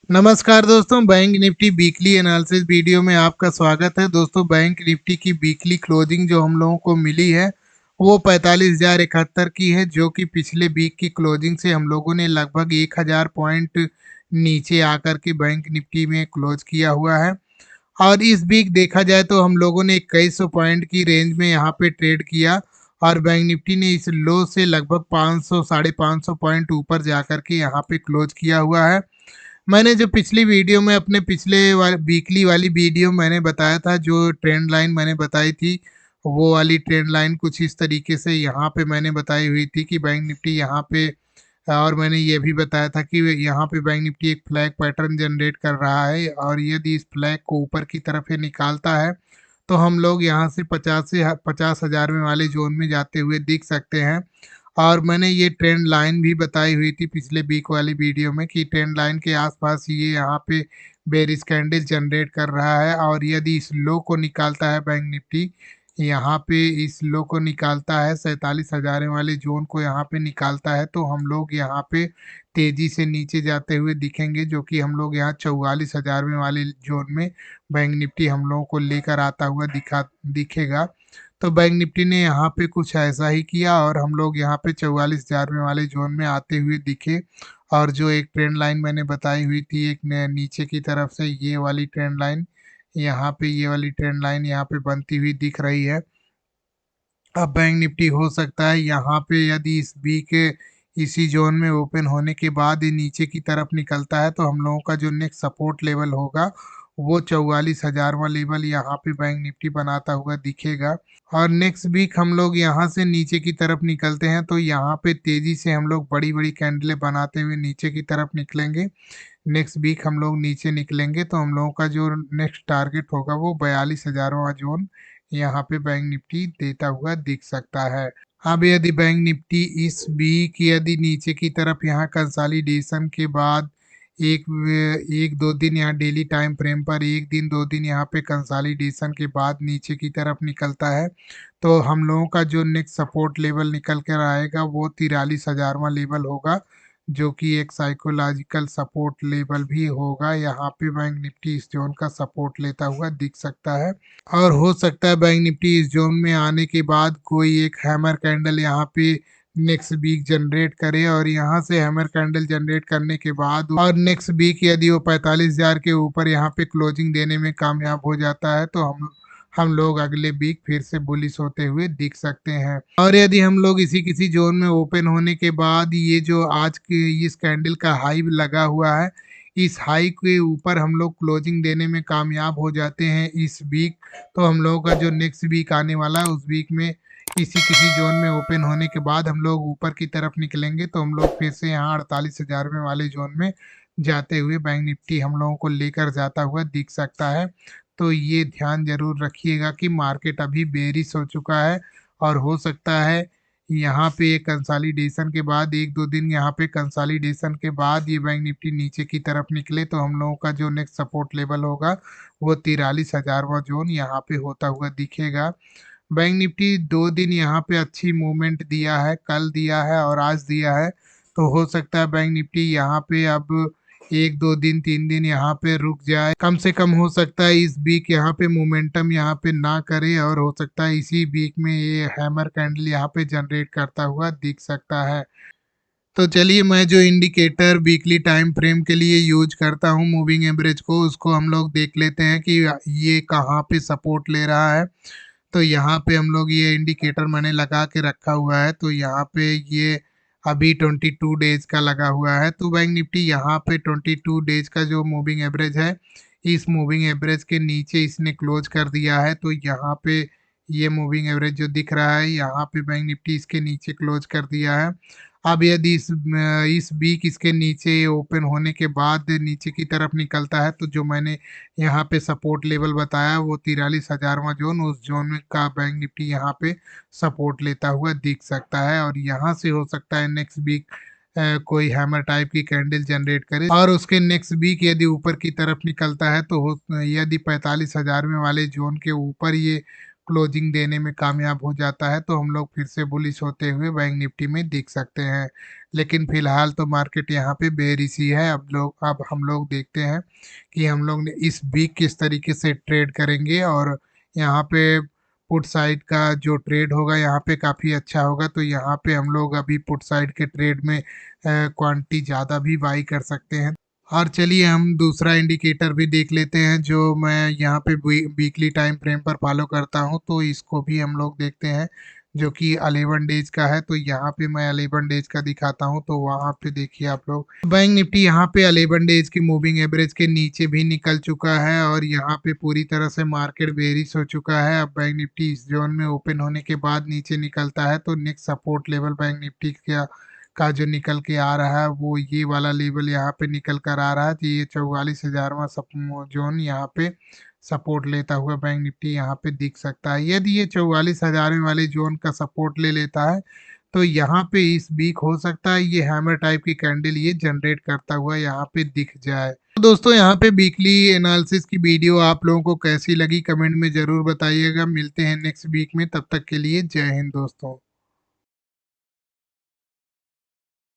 नमस्कार दोस्तों, bank Nifty weekly analysis video में आपका स्वागत है। दोस्तों, बैंक निफ्टी की वीकली क्लोजिंग जो हम लोगों को मिली है वो 45,071 की है, जो कि पिछले वीक की क्लोजिंग से हम लोगों ने लगभग 1000 पॉइंट नीचे आकर के बैंक निफ्टी में क्लोज किया हुआ है। और इस वीक देखा जाए तो हम लोगों ने 2100 पॉइंट की रेंज में यहाँ पे ट्रेड किया और बैंक निफ्टी ने इस लो से लगभग 500 साढ़े 500 पॉइंट ऊपर जाकर के यहाँ पे क्लोज किया हुआ है। मैंने जो पिछली वीडियो में अपने पिछले वीकली वाली वीडियो मैंने बताया था, जो ट्रेंड लाइन मैंने बताई थी, वो वाली ट्रेंड लाइन कुछ इस तरीके से यहाँ पे मैंने बताई हुई थी कि बैंक निफ्टी यहाँ पे, और मैंने ये भी बताया था कि यहाँ पे बैंक निफ्टी एक फ्लैग पैटर्न जनरेट कर रहा है और यदि इस फ्लैग को ऊपर की तरफ ये निकालता है तो हम लोग यहाँ से 50,000 में वाले जोन में जाते हुए दिख सकते हैं। और मैंने ये ट्रेंड लाइन भी बताई हुई थी पिछले वीक वाली वीडियो में कि ट्रेंड लाइन के आसपास ये यहाँ पे बेरिश कैंडल जनरेट कर रहा है और यदि इस लो को निकालता है बैंक निफ्टी, यहाँ पे इस लो को निकालता है 47,000 वाले जोन को यहाँ पे निकालता है, तो हम लोग यहाँ पे तेज़ी से नीचे जाते हुए दिखेंगे, जो कि हम लोग यहाँ 44,000 वाले जोन में बैंक निफ्टी हम लोगों को लेकर आता हुआ दिखेगा। तो बैंक निफ्टी ने यहाँ पे कुछ ऐसा ही किया और हम लोग यहाँ पे 44,000 वाले जोन में आते हुए दिखे। और जो एक ट्रेंड लाइन मैंने बताई हुई थी एक नीचे की तरफ से, ये वाली ट्रेंड लाइन, यहाँ पे ये वाली ट्रेंड लाइन यहाँ पे बनती हुई दिख रही है। अब बैंक निफ्टी हो सकता है यहाँ पे यदि इस बी के इसी जोन में ओपन होने के बाद ये नीचे की तरफ निकलता है तो हम लोगों का जो नेक्स्ट सपोर्ट लेवल होगा वो 44,000वां लेवल यहाँ पे बैंक निफ्टी बनाता हुआ दिखेगा। और नेक्स्ट वीक हम लोग यहाँ से नीचे की तरफ निकलते हैं तो यहाँ पे तेज़ी से हम लोग बड़ी बड़ी कैंडलें बनाते हुए नीचे की तरफ निकलेंगे। नेक्स्ट वीक हम लोग नीचे निकलेंगे तो हम लोगों का जो नेक्स्ट टारगेट होगा वो 42,000वां जोन यहाँ पे बैंक निफ्टी देता हुआ दिख सकता है। अब यदि बैंक निफ्टी इस वीक यदि नीचे की तरफ यहाँ कंसोलिडेशन के बाद एक दो दिन यहाँ डेली टाइम फ्रेम पर एक दिन दो दिन यहाँ पे कंसोलिडेशन के बाद नीचे की तरफ निकलता है तो हम लोगों का जो नेक्स्ट सपोर्ट लेवल निकल कर आएगा वो 43,000वां लेवल होगा, जो कि एक साइकोलॉजिकल सपोर्ट लेवल भी होगा। यहाँ पे बैंक निफ्टी इस जोन का सपोर्ट लेता हुआ दिख सकता है और हो सकता है बैंक निफ्टी इस जोन में आने के बाद कोई एक हैमर कैंडल यहाँ पे नेक्स्ट वीक जनरेट करे और यहाँ से हैमर कैंडल जनरेट करने के बाद और नेक्स्ट वीक यदि वो 45,000 के ऊपर यहाँ पे क्लोजिंग देने में कामयाब हो जाता है तो हम लोग अगले वीक फिर से बुलिश होते हुए दिख सकते हैं। और यदि हम लोग इसी किसी जोन में ओपन होने के बाद ये जो आज के इस कैंडल का हाई लगा हुआ है, इस हाई के ऊपर हम लोग क्लोजिंग देने में कामयाब हो जाते हैं इस वीक, तो हम लोगों का जो नेक्स्ट वीक आने वाला है उस वीक में इसी किसी जोन में ओपन होने के बाद हम लोग ऊपर की तरफ निकलेंगे तो हम लोग फिर से यहाँ 48,000 में वाले जोन में जाते हुए बैंक निफ्टी हम लोगों को लेकर जाता हुआ दिख सकता है। तो ये ध्यान जरूर रखिएगा कि मार्केट अभी बेरिश हो चुका है और हो सकता है यहाँ पे एक कंसोलिडेशन के बाद एक दो दिन यहाँ पे कंसोलिडेशन के बाद ये बैंक निफ्टी नीचे की तरफ निकले तो हम लोगों का जो नेक्स्ट सपोर्ट लेवल होगा वो 43,000वां जोन यहाँ पे होता हुआ दिखेगा। बैंक निफ्टी 2 दिन यहाँ पे अच्छी मूवमेंट दिया है, कल दिया है और आज दिया है, तो हो सकता है बैंक निफ्टी यहाँ पे अब 1-2 दिन 3 दिन यहाँ पे रुक जाए। कम से कम हो सकता है इस वीक यहाँ पे मोमेंटम यहाँ पे ना करे और हो सकता है इसी वीक में ये हैमर कैंडल यहाँ पे जनरेट करता हुआ दिख सकता है। तो चलिए, मैं जो इंडिकेटर वीकली टाइम फ्रेम के लिए यूज करता हूँ मूविंग एवरेज को, उसको हम लोग देख लेते हैं कि ये कहाँ पे सपोर्ट ले रहा है। तो यहाँ पे हम लोग ये इंडिकेटर मैंने लगा के रखा हुआ है, तो यहाँ पे ये अभी 22 डेज का लगा हुआ है, तो बैंक निफ्टी यहाँ पे 22 डेज का जो मूविंग एवरेज है, इस मूविंग एवरेज के नीचे इसने क्लोज कर दिया है। तो यहाँ पे ये मूविंग एवरेज जो दिख रहा है यहाँ पे बैंक निफ्टी इसके नीचे क्लोज कर दिया है। अब यदि इस वीक इसके नीचे ओपन होने के बाद नीचे की तरफ निकलता है तो जो मैंने यहाँ पे सपोर्ट लेवल बताया वो 43,000वां जोन, उस जोन में का बैंक निफ्टी यहाँ पे सपोर्ट लेता हुआ दिख सकता है और यहाँ से हो सकता है नेक्स्ट वीक कोई हैमर टाइप की कैंडल जनरेट करे और उसके नेक्स्ट वीक यदि ऊपर की तरफ निकलता है तो यदि 45,000 में वाले जोन के ऊपर ये क्लोजिंग देने में कामयाब हो जाता है तो हम लोग फिर से बुलिश होते हुए बैंक निफ्टी में दिख सकते हैं। लेकिन फिलहाल तो मार्केट यहाँ पे बेरिश ही है। अब हम लोग देखते हैं कि हम लोग ने इस वीक किस तरीके से ट्रेड करेंगे, और यहाँ पे पुट साइड का जो ट्रेड होगा यहाँ पे काफ़ी अच्छा होगा। तो यहाँ पे हम लोग अभी पुट साइड के ट्रेड में क्वांटिटी ज़्यादा भी बाई कर सकते हैं। और चलिए हम दूसरा इंडिकेटर भी देख लेते हैं जो मैं यहाँ पे वीकली टाइम फ्रेम पर फॉलो करता हूँ, तो इसको भी हम लोग देखते हैं जो कि 11 डेज का है। तो यहाँ पे मैं 11 डेज का दिखाता हूँ, तो वहाँ पे देखिए आप लोग बैंक निफ्टी यहाँ पे 11 डेज की मूविंग एवरेज के नीचे भी निकल चुका है और यहाँ पे पूरी तरह से मार्केट बेरिश हो चुका है। अब बैंक निफ्टी इस जोन में ओपन होने के बाद नीचे निकलता है तो next support level bank Nifty का जो निकल के आ रहा है वो ये वाला लेवल यहाँ पे निकल कर आ रहा है। तो ये 44,000वां जोन यहाँ पे सपोर्ट लेता हुआ बैंक निफ्टी यहाँ पे दिख सकता है। यदि ये 44,000 वाले जोन का सपोर्ट ले लेता है तो यहाँ पे इस वीक हो सकता है ये हैमर टाइप की कैंडल ये जनरेट करता हुआ यहाँ पे दिख जाए। तो दोस्तों यहाँ पे वीकली एनालिसिस की वीडियो आप लोगों को कैसी लगी कमेंट में ज़रूर बताइएगा। मिलते हैं नेक्स्ट वीक में, तब तक के लिए जय हिंद दोस्तों।